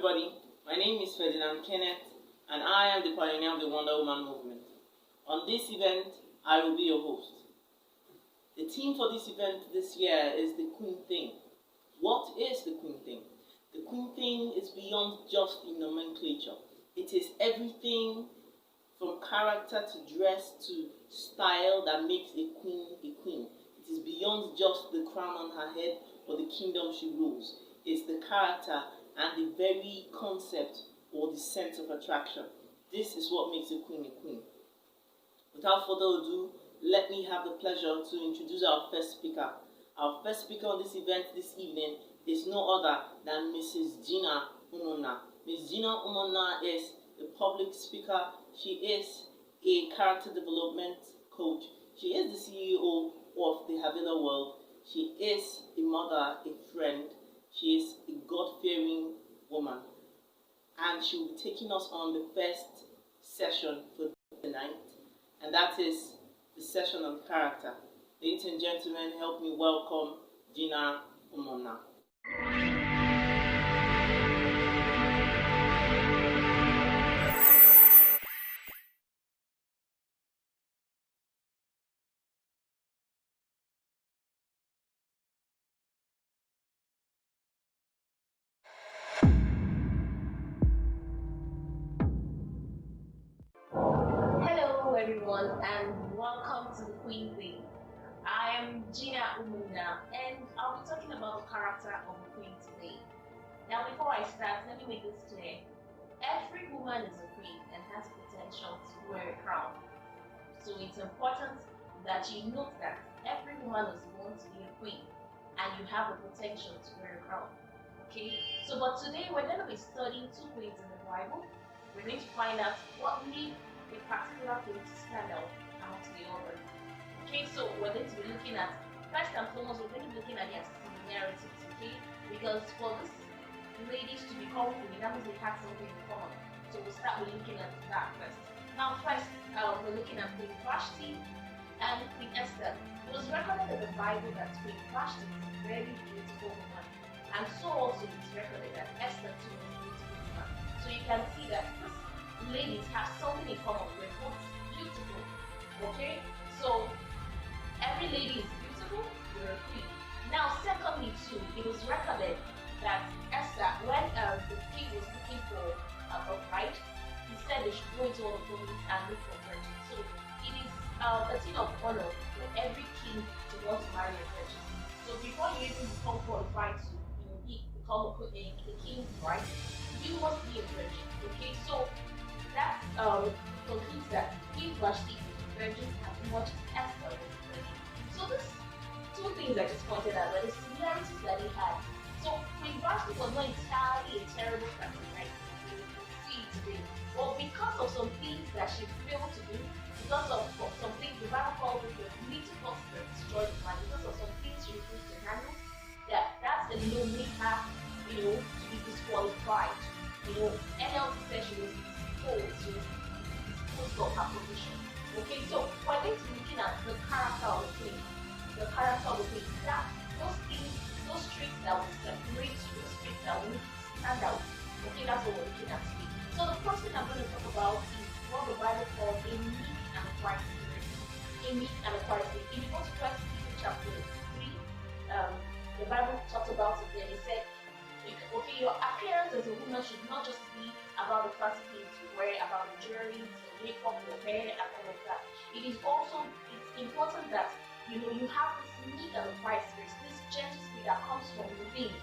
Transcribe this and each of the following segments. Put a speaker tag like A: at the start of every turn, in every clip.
A: everybody. My name is Ferdinand Kenneth, and I am the pioneer of the Wonder Woman movement. On this event, I will be your host. The theme for this event this year is the Queen Thing. What is the Queen Thing? The Queen Thing is beyond just the nomenclature. It is everything from character to dress to style that makes a queen a queen. It is beyond just the crown on her head or the kingdom she rules. It's the character and the very concept or the sense of attraction. This is what makes a queen a queen. Without further ado, let me have the pleasure to introduce our first speaker. Our first speaker on this event this evening is no other than Mrs. Gina Umunna. Ms. Gina Umunna is a public speaker. She is a character development coach. She is the CEO of the Havila World. She is a mother, a friend. She is a God-fearing woman. And she will be taking us on the first session for the night. And that is the session on character. Ladies and gentlemen, help me welcome Gina Umunna.
B: Hello everyone and welcome to the Queen Thing. I am Gina Umunna and I'll be talking about the character of the Queen today. Now before I start, let me make this clear. Every woman is a queen and has potential to wear a crown. So it's important that you note that every woman is born to be a queen and you have the potential to wear a crown. Okay? So but today we're going to be studying two queens in the Bible. We're going to find out what made a particular queen to stand out amongst the others. Okay, so we're going to be looking at, first and foremost, we're going to be looking at their similarities, okay? Because for these ladies to become queen, that means they had something in common. So we'll start with looking at that first. Now first, we're looking at Queen Vashti and Queen Esther. It was recorded in the Bible that Queen Vashti is a very beautiful woman. And so also it's recorded that Esther too was a beautiful woman. So you can see that these ladies have something in common. They're both beautiful. Okay? So every lady is beautiful, you're a queen. Now secondly too, it was recorded that Esther, when the king was looking for a bride, he said they should go into all the provinces and look for virgins. So it is a thing of honor for every king to want to marry a virgin. So before you even become qualified to become a king's bride, you must be a virgin. Okay, so that concludes that Queen Vashti was a virgin as much as Esther was a virgin. So these two things I just pointed out are the similarities that they had. So Queen Vashti was not entirely a terrible person, right? You see it today. But because of some things that she failed to do, because of some things the Bible calls it the little cost that destroyed the man, because of some things she refused to handle, that's alone made her, to be disqualified. NLT said she was exposed of her position. Okay, so we're going to be looking at the character of the queen. The character of the queen. That those things, those traits that will separate you, those traits that will stand out. Okay, that's what we're looking at today. So the first thing I'm going to talk about is what the Bible calls a meek and a quiet spirit. A meek and a quiet spirit. If you go to 1 Peter chapter 3, the Bible talks about it there. It said, okay, your appearance as a woman should not just be about the fancy things you wear, about the jewelry, your makeup, your hair, and all of that. It's important that you have this meek and a quiet spirit, this gentle spirit that comes from within.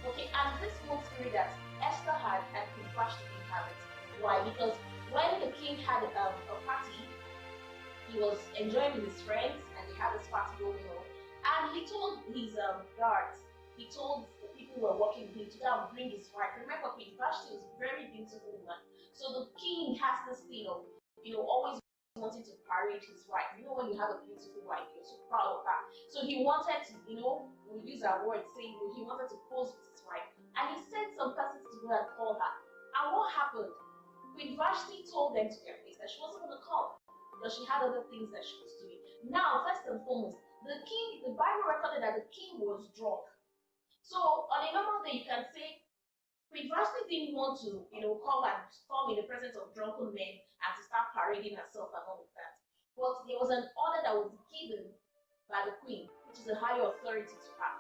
B: Okay, and this one spirit that Esther had and Queen Vashti didn't have it. Why? Because when the king had a party, he was enjoying with his friends, and they had this party going on. And he told his guards, he told the people who were working with him to go and bring his wife. Remember, Queen Vashti was a very beautiful woman. So the king has this thing of, always wanting to parade his wife. When you have a beautiful wife, you're so proud of her. So he wanted to, we'll use our word, saying, he wanted to pose with his wife. And he sent some persons to go and call her. And what happened? Queen Vashti told them to their face that she wasn't going to come because she had other things that she was doing. Now, first and foremost, the Bible recorded that the king was drunk. So on a normal day, you can say Queen Vashti didn't want to, come in the presence of drunken men and to start parading herself and all of that. But there was an order that was given by the queen, which is a higher authority to her.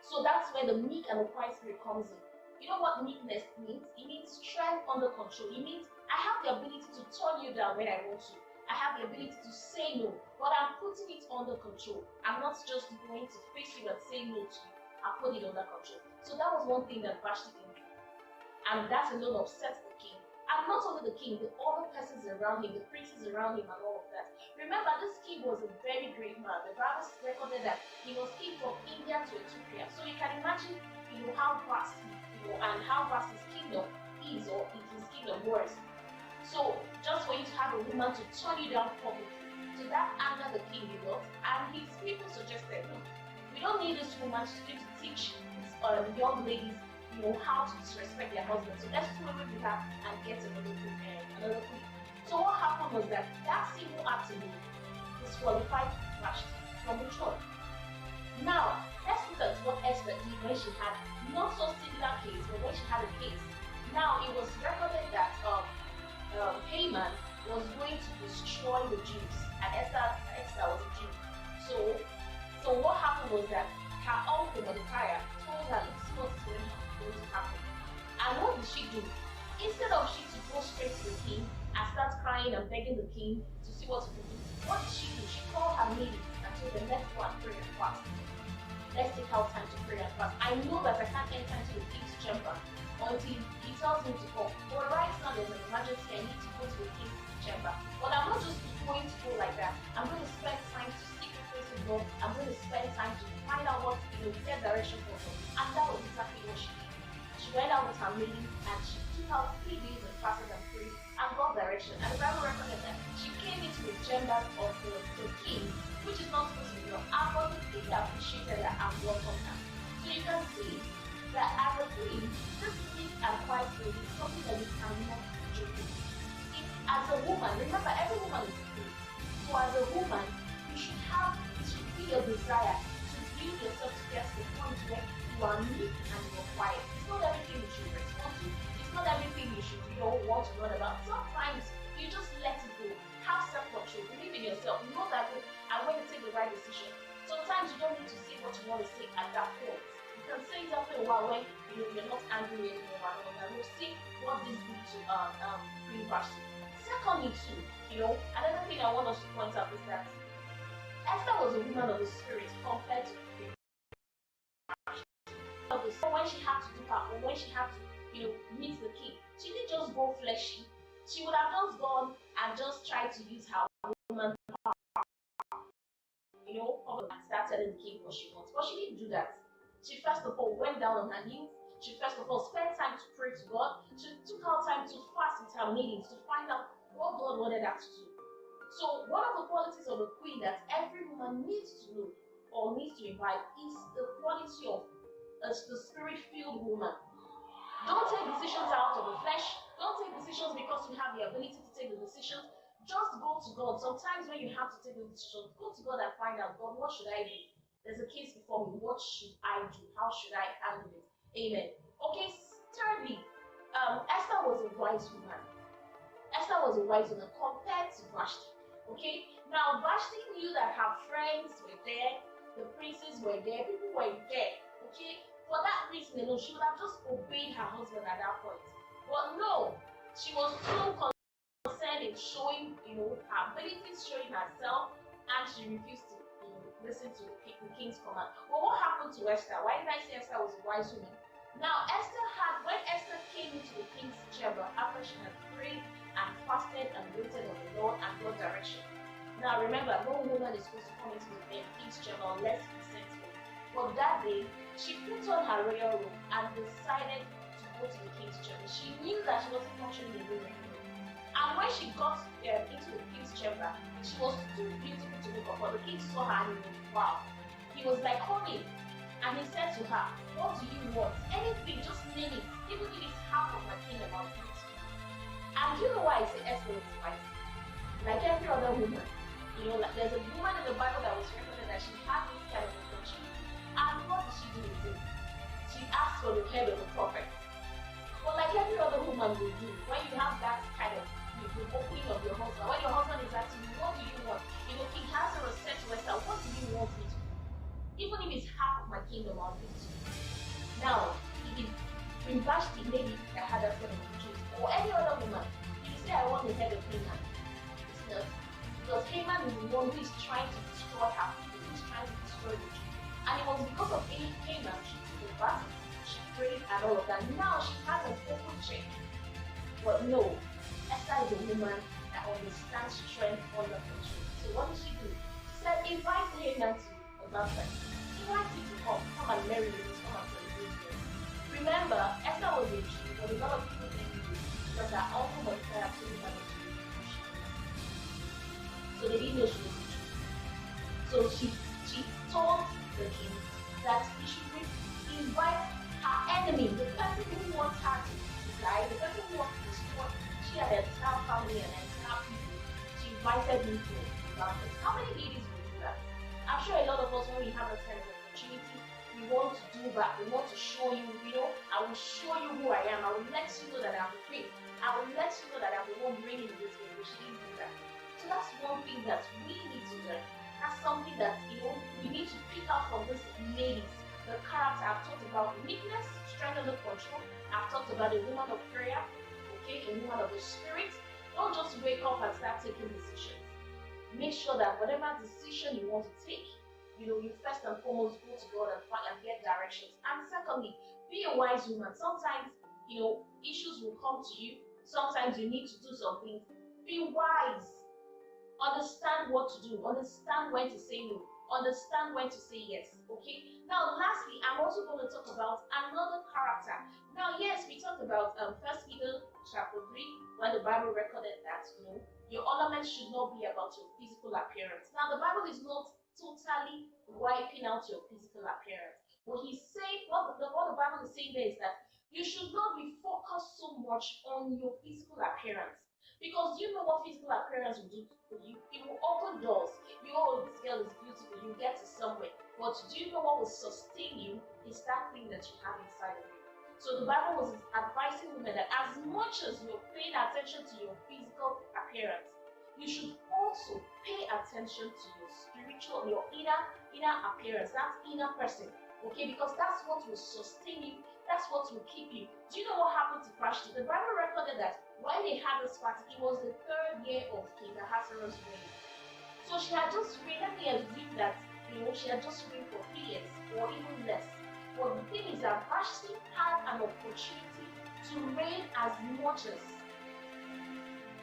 B: So that's where the meek and the quiet spirit comes in. You know what meekness means? It means strength under control. It means I have the ability to turn you down when I want to. I have the ability to say no, but I'm putting it under control. I'm not just going to face you and say no to you. I put it under control. So that was one thing that Vashti did. And that alone upset the king. And not only the king, the other persons around him, the princes around him and all of that. Remember, this king was a very great man. The Bible recorded that he was king from India to Ethiopia. So you can imagine, how vast, and how vast his kingdom is, or if his kingdom was. So just for you to have a woman to turn you down publicly, so that angered the king a lot, and his people suggested, no, we don't need this woman to teach young ladies how to disrespect their husbands. So let's do away with her and get another queen. So what happened was that single act alone disqualified Vashti from the throne. Now, let's look at what Esther did when she had not so similar case, but when she had a case. Now, it was recorded that Haman was going to destroy the Jews, and Esther was a Jew. So what happened was that her uncle Mordecai told her, this is what's going to happen. And what did she do? Instead of she to go straight to the king and start crying and begging the king to see what to do, what did she do? She called her maidens and told them, let's go and pray and fast. Let's take out time to pray and fast. I know that I can't enter into the king's chamber until he tells me to come. But right now there's an emergency, I need to go to the king's chamber. But I'm not just going to go like that. I'm going to spend time to seek the face of God. I'm going to spend time to find out what their direction for her. And that was exactly what she did. She went out with her maiden and she took out 3 days and fasted and prayed and got direction. And the Bible recorded that she came into the chambers of the king, which is not supposed to be done. And but the king appreciated her and welcomed her. So you can see that as a queen, this meek and quiet spirit is something that we cannot joke with. As a woman, remember every woman is a queen. So as a woman, it should be your desire to build yourself to get to the point where you are meek and you are quiet. It's not everything you should respond to. It's not everything you should want to learn about. Sometimes you just let it go. Have self-control. Believe in yourself. Know that I'm going to take the right decision. Sometimes you don't need to say what you want to say at that point. You can say it after a while when you're not angry anymore. And we'll see what this did to Queen Vashti. Secondly, too, another thing I want us to point out is that Esther was a woman of the spirit compared to Queen Vashti. When she had to do her own, when she had to, meet the king, she didn't just go fleshy. She would have just gone and just tried to use her woman power, and start telling the king what she wants. But she didn't do that. She first of all went down on her knees. She first of all spent time to pray to God. She took out time to fast with her meetings to find out what God wanted her to do. So one of the qualities of a queen that every woman needs to know or needs to imbibe is the quality of the spirit-filled woman. Don't take decisions out of the flesh. Don't take decisions because you have the ability to take the decisions. Just go to God. Sometimes when you have to take the decision, go to God and find out, God, what should I do? There's a case before me. What should I do? How should I handle it? Amen. Okay, thirdly, Esther was a wise woman. Esther was a wise woman compared to Vashti. Okay, now Vashti knew that her friends were there, the princes were there, people were there. Okay, for that reason alone, she would have just obeyed her husband at that point. But no, she was too concerned in showing, her abilities, showing herself, and she refused to listen to the king's command. But what happened to Esther? Why did I say Esther was a wise woman? Now, when Esther came into the king's chamber after she had prayed and fasted and waited on the Lord and got direction. Now, remember, no woman is supposed to come into the king's chamber unless he sent her. But that day, she put on her royal robe and decided to go to the king's chamber. She knew that she wasn't functioning in the room. And when she got into the king's chamber, she was too beautiful to look upon. The king saw her and he was, wow. He was like, honey. And he said to her, what do you want? Anything, just name it. Even if it's half of my kingdom, I'll give it to you. And you know why I say Esther was wise? Like every other woman. Like there's a woman in the Bible that was recorded that she had this kind of opportunity. And what did she do with it? She asked for the head of the prophet. But like every other woman will do, when you have that kind of the opening of your husband, when your husband is asking you, what do you want? You know, he has a said to herself, what do you want me to do? Even if it's half of my kingdom, I'll give it to you. Now, if it's in Vashti, maybe I had that sort of choice, or any other woman, if you say I want the head of Haman, it's not. Because Haman is the one who is trying to destroy her people, who is trying to destroy the Jews. And it was because of Haman she took the fast, she prayed and all of that. Now she has an open check. But no, Esther is a woman that understands strength under control. So what did she do? She said, invite Haman to the banquet. Invite him to come and marry with us, come and celebrate with us. Remember, Esther was a Jew, but a lot of people didn't know because her uncle was there actually had a Jew. So they didn't know she was a Jew. So she told the king that he should invite her enemy, the person who wants her to die, the person who wants to destroy she and her entire family and her entire people. She invited him to the banquet. How many ladies will do that? I'm sure a lot of us, when we have a kind of opportunity, we want to do that. We want to show you, I will show you who I am. I will let you know that I'm the queen. I will let you know that I'm the one bringing this game. But she didn't do that. So that's one thing that we need to learn. That's something that, we need to pick out from these ladies. The character, I've talked about meekness, strength under control. I've talked about a woman of prayer, a woman of the spirit. Don't just wake up and start taking decisions. Make sure that whatever decision you want to take, you first and foremost go to God and get directions. And secondly, be a wise woman. Sometimes, issues will come to you. Sometimes you need to do some things. Be wise. Understand what to do. Understand when to say no. Understand when to say yes. Okay? Now, lastly, I'm also going to talk about another character. Now, yes, we talked about 1 Peter chapter 3, when the Bible recorded that, your ornaments should not be about your physical appearance. Now, the Bible is not totally wiping out your physical appearance. What he's saying, what the Bible is saying there is that you should not be focused so much on your physical appearance. Because you know what physical appearance will do for you? It will open doors. This girl is beautiful, you get to somewhere. But do you know what will sustain you? Is that thing that you have inside of you. So the Bible was advising women that as much as you're paying attention to your physical appearance, you should also pay attention to your spiritual, your inner appearance, that inner person. Okay, because that's what will sustain you, that's what will keep you. Do you know what happened to Vashti? The Bible recorded that when they had this party, it was the 3rd year of King Ahasuerus' reign. So she had just reigned, let me assume that she had just reigned for 3 years or even less. But the thing is that Vashti had an opportunity to reign as much as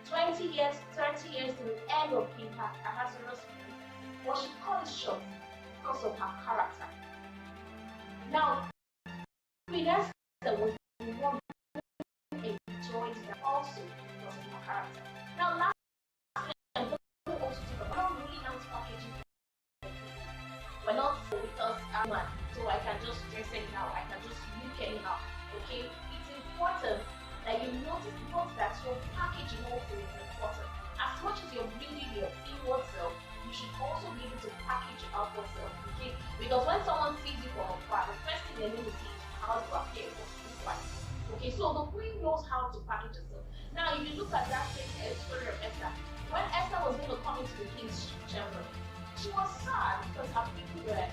B: 20 years, 30 years to the end of King Ahasuerus' reign. But she cut it short because of her character. Now, Queen Esther was the one who enjoyed that also because of her character. Now, lastly, I'm going to also talk about really nice packaging. We're not because I'm a man, so I can just dress anyhow, I can just look anyhow. Okay? It's important that you note that your packaging also is important. As much as you're bringing your inward self, you should also be able to package your outward self. Okay? Because when someone sees you from afar, the first thing they're going to see is how you appear, what you look like. Okay, so the queen knows how to package herself. Now, if you look at that same story of Esther, when Esther was going to come into the king's chamber, she was sad because her people were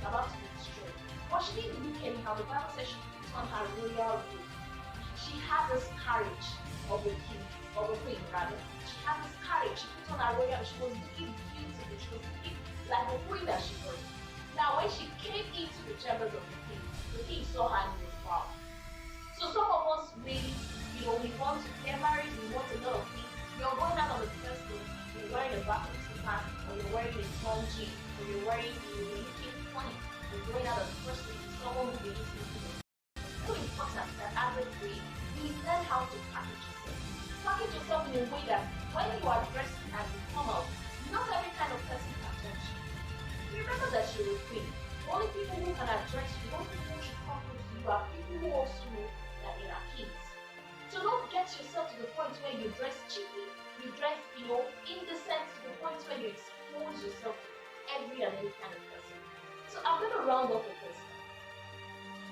B: about to be destroyed. But she didn't look anyhow. The Bible says she put on her royal robe. She had this carriage of the king, of the queen rather. She had this carriage. She put on her royal. She was looking beautiful. She was looking like the queen that she was. Now, when she came into the chambers of the king saw her and was proud. So some of us really, we want to get married, we want a lot of things. You're going out on the first day, you're wearing a bathroom slipper, or you're wearing a small jean, or you're looking funny. You're going out on the first day with someone who believes in you. It's so important that as a queen, you learn how to package yourself. Package yourself in a way that when you are dressed as you come out, not every kind of person can touch you. Remember that you're a queen. The only people who can address you, the only people who should come close to you are people who also know that they are kings. So don't get yourself to the point where you dress cheaply, you dress, indecent to the point where you expose yourself to every and any kind of person. So I'm going to round up with this.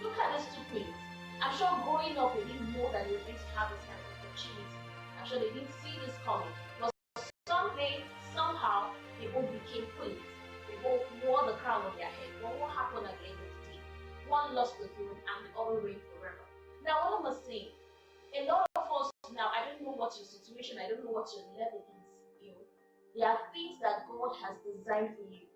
B: Look at these two queens. I'm sure growing growing up, they didn't know that they were going to have this kind of opportunity. I'm sure they didn't see this coming. But someday, somehow, they both became queens. They both wore the crown on their head. But what happened at the end of the day? One lost the throne and the other reigned forever. Now, what am I saying? A lot of us now, I don't know what your situation, I don't know what your level is. You know, there are things that God has designed for you.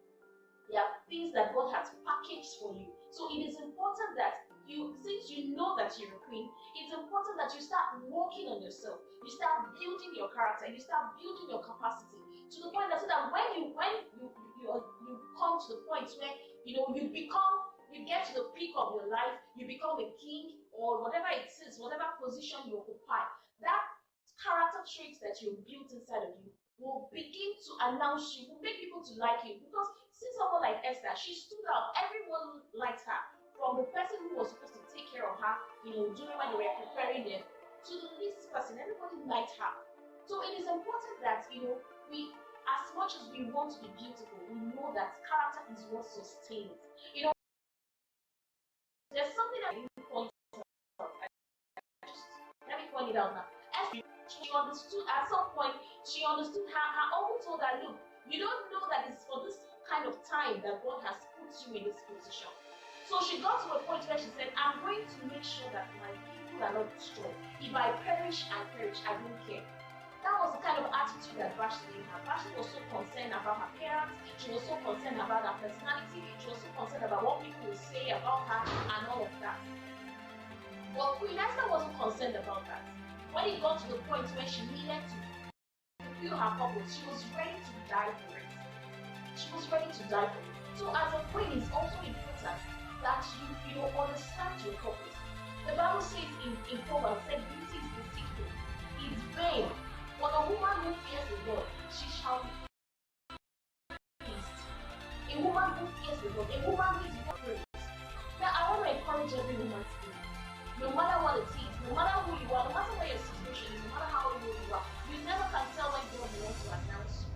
B: There are things that God has packaged for you. So it is important that since you know that you're a queen, it's important that you start working on yourself. You start building your character. You start building your capacity to the point that so that when you come to the point where you get to the peak of your life, you become a king or whatever it is, whatever position you occupy, that character traits that you built inside of you will begin to announce you, will make people to like you. Because see someone like Esther, she stood out. Everyone liked her. From the person who was supposed to take care of her, during when they were preparing them, to the least person, everybody liked her. So it is important that, we, as much as we want to be beautiful, we know that character is what sustains. There's something that I didn't point out. Let me point it out now. Esther, she understood, at some point, she understood her uncle told her, look, you don't know that it's for this kind of time that God has put you in this position. So she got to a point where she said, I'm going to make sure that my people are not destroyed. If I perish, I perish. I don't care. That was the kind of attitude that Vashti had. Vashti was so concerned about her parents. She was so concerned about her personality. She was so concerned about what people would say about her and all of that. But Queen Esther wasn't concerned about that. When it got to the point where she needed to fulfill her purpose, she was ready to die for it. She was ready to die for it. So as a queen, it's also important that you understand your purpose. The Bible says in Proverbs that beauty is deceitful, it's vain. But a woman who fears the Lord, she shall be pleased. A woman who fears the Lord, a woman who is praise. Now I want to encourage every woman today. No matter what it is, no matter who you are, no matter what your situation is, no matter how old you are, you never can tell when God wants to announce you.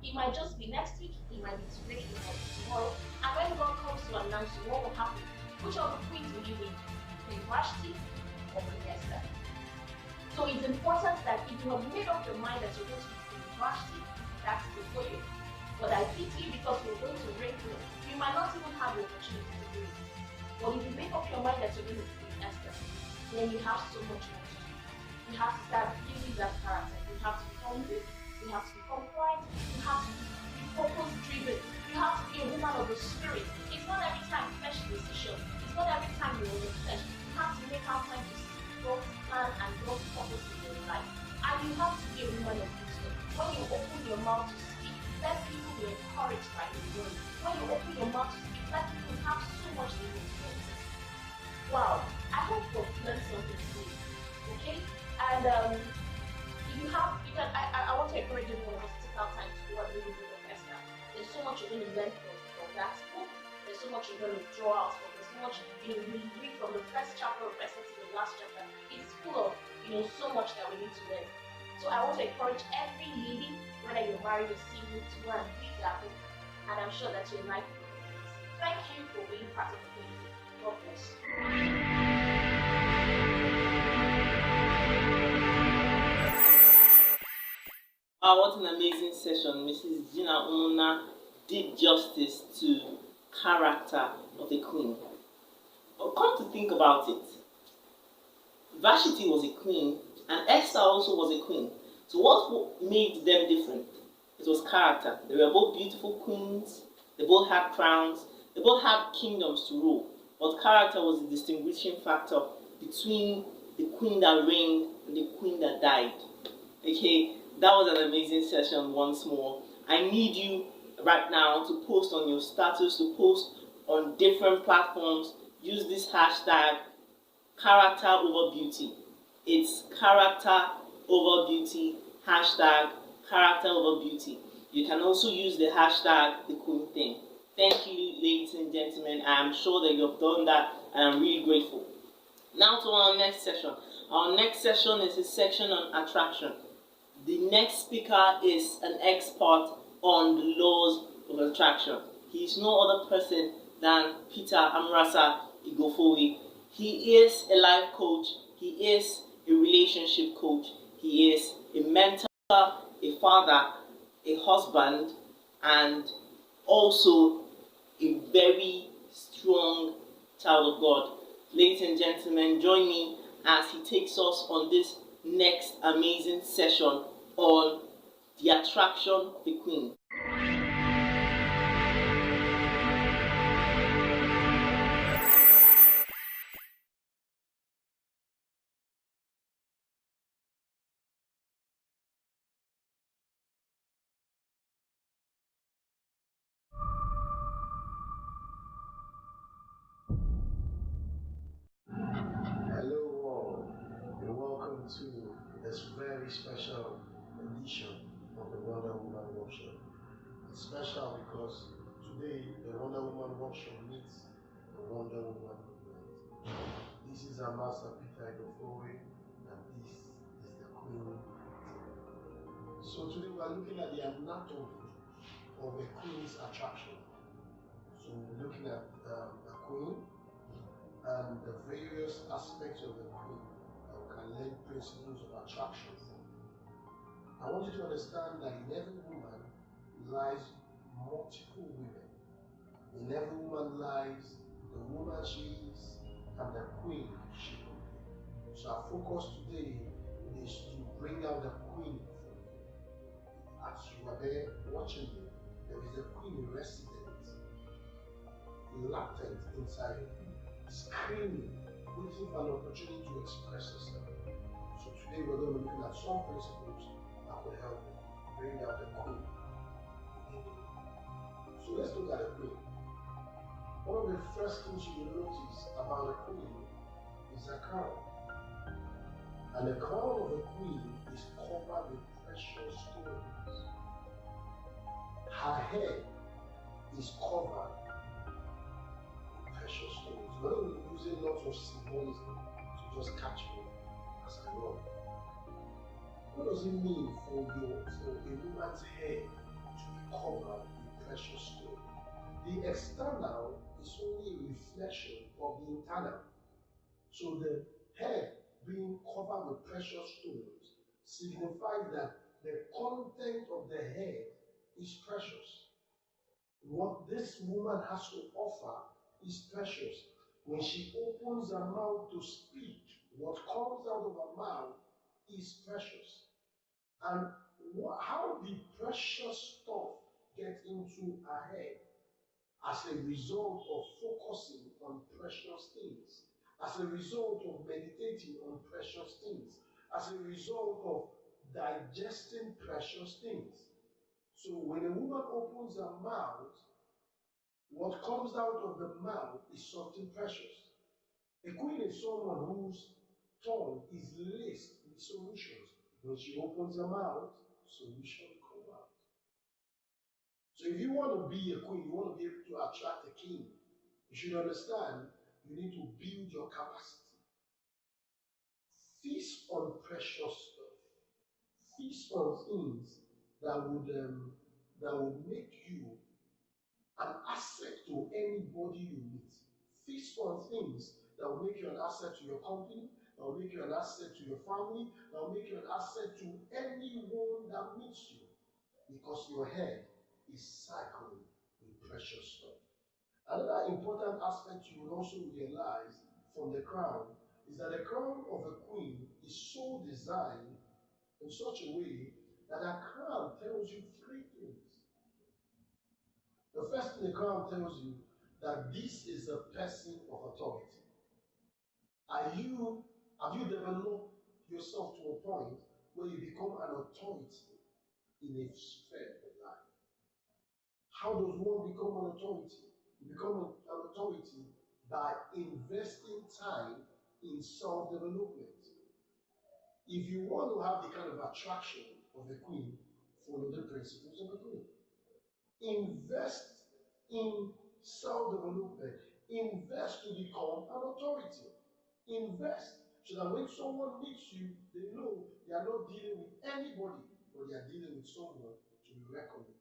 B: It might just be next week, it might be today, it might be tomorrow. And when God comes to announce you, what will happen? Which of the queens will you be? Queen Vashti or Queen Esther? So it's important that if you have made up your mind that you're going to be Queen Vashti, that's good for you. But I pity you because you're going to reign good. You might not even have the opportunity to do it. But if you make up your mind that you're going to be Queen Esther, then you have so much more to do. You have to start building that character. You have to become weak. You have to become quiet. You have to be purpose-driven. You have to be a woman of the spirit. It's not every time flesh decision. It's not every time you're in the flesh. You have to make out time to see God's plan and God's purpose in your life. And you have to be a woman of wisdom. When you open your mouth to speak, let people be encouraged by your word. When you open your mouth to speak, let people have so much they need to know. Wow, I hope you've learned something today. Okay? And I want to encourage everyone of us to take out time to go and read the book of Esther. There's so much you're going to learn from that book. There's so much you're going to draw out from. There's so much you read from the first chapter of Esther to the last chapter. It's full of so much that we need to learn. So I want to encourage every lady, whether you're married or single, to go and read that book. And I'm sure that you'll like it. Thank you for being part of the community. God bless you.
A: What an amazing session. Mrs. Gina Umunna did justice to character of a queen. But come to think about it, Vashti was a queen and Esther also was a queen. So what made them different? It was character. They were both beautiful queens. They both had crowns. They both had kingdoms to rule. But character was the distinguishing factor between the queen that reigned and the queen that died. Okay? That was an amazing session once more. I need you right now to post on your status, to post on different platforms. Use this hashtag, character over beauty. It's character over beauty, hashtag character over beauty. You can also use the hashtag the queen thing. Thank you, ladies and gentlemen. I am sure that you have done that and I'm really grateful. Now to our next session. Our next session is a section on attraction. The next speaker is an expert on the laws of attraction. He is no other person than Peter Amrasa Ighofowe. He is a life coach He is a relationship coach. He is a mentor, a father, a husband, and also a very strong child of God. Ladies and gentlemen, join me as he takes us on this next amazing session on the attraction of the Queen.
C: Hello all, and welcome to this very special edition of the Wonder Woman Workshop. It's special because today the Wonder Woman Workshop meets the Wonder Woman movement. This is Amrasa Ighofowe, and this is the Queen. So today we are looking at the anatomy of a Queen's attraction. So we're looking at the Queen and the various aspects of the Queen that we can learn principles of attraction from. I want you to understand that in every woman lies multiple women. In every woman lies the woman she is and the Queen she will be. So our focus today is to bring out the Queen from you. As you are there watching me, there is a Queen resident, latent inside of you, screaming, waiting for an opportunity to express herself. So today we're going to be looking at some principles that will help bring out the Queen. So let's look at the Queen. One of the first things you will notice about the Queen is a crown. And the crown of a Queen is covered with precious stones. Her head is covered with precious stones. We're going to be using lots of symbolism to just catch me as I run. What does it mean for a woman's hair to be covered with precious stones? The external is only a reflection of the internal. So the hair being covered with precious stones signifies that the content of the hair is precious. What this woman has to offer is precious. When she opens her mouth to speak, what comes out of her mouth is precious. And how the precious stuff get into her head? As a result of focusing on precious things, as a result of meditating on precious things, as a result of digesting precious things. So when a woman opens her mouth, what comes out of the mouth is something precious. A queen is someone whose tongue is laced with solutions. When she opens her mouth, solutions come out. So if you want to be a queen, you want to be able to attract a king, you should understand you need to build your capacity. Feast on precious stuff. Feast on things that would make you an asset to anybody you meet. Feast on things that will make you an asset to your company, that will make you an asset to your family, that will make you an asset to anyone that meets you. Because your head is cycling with precious stuff. Another important aspect you will also realize from the crown is that the crown of a queen is so designed in such a way that a crown tells you three things. The first thing the crown tells you that this is a person of authority. Have you developed yourself to a point where you become an authority in a sphere of life? How does one become an authority? You become an authority by investing time in self-development. If you want to have the kind of attraction of a queen, follow the principles of a queen. Invest in self-development. Invest to become an authority. Invest so that when someone meets you, they know they are not dealing with anybody, but they are dealing with someone to be reckoned with.